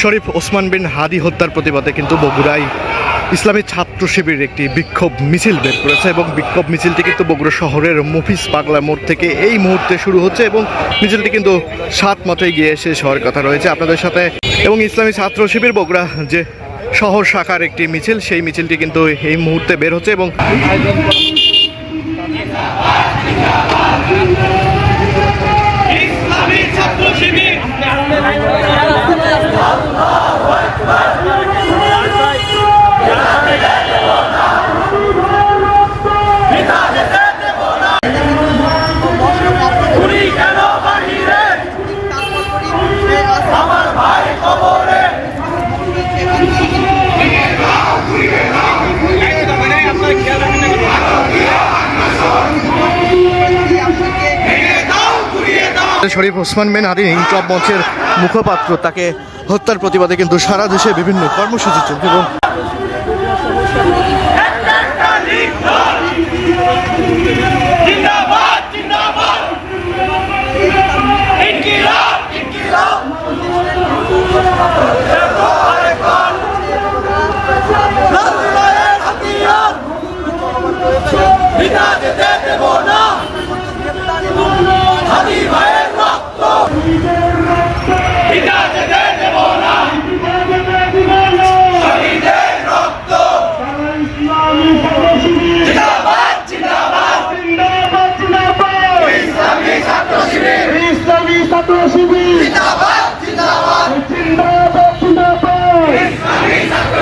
শরীফ ওসমান বিন হাদি হত্যার প্রতিবাদে কিন্তু বগুড়ায় ইসলামী ছাত্র শিবির একটি বিক্ষোভ মিছিল বের করেছে এবং বিক্ষোভ মিছিলটি কিন্তু বগুড়া শহরের মফিজ পাগলা মোড় থেকে এই মুহূর্তে শুরু হচ্ছে এবং মিছিলটি কিন্তু 7 মাথায় গিয়ে শেষ হওয়ার কথা রয়েছে আপনাদের সাথে। এবং ইসলামী ছাত্র শিবির বগুড়া যে শহর শাখার একটি মিছিল, সেই মিছিলটি কিন্তু এই মুহূর্তে বের হচ্ছে এবং ইসলামী ছাত্র শিবির শরীফ ওসমান বিন হাদি ইনকলাব মঞ্চের মুখপাত্র, তাকে হত্যার প্রতিবাদে কিন্তু সারা দেশে বিভিন্ন কর্মসূচি চলছে এবং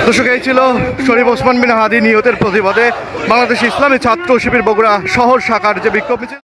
দর্শক, এই ছিল শরীফ ওসমান বিন হাদি নিহতের প্রতিবাদে বাংলাদেশ ইসলামী ছাত্র শিবির বগুড়া শহর শাখার যে বিক্ষোভ মিছিল।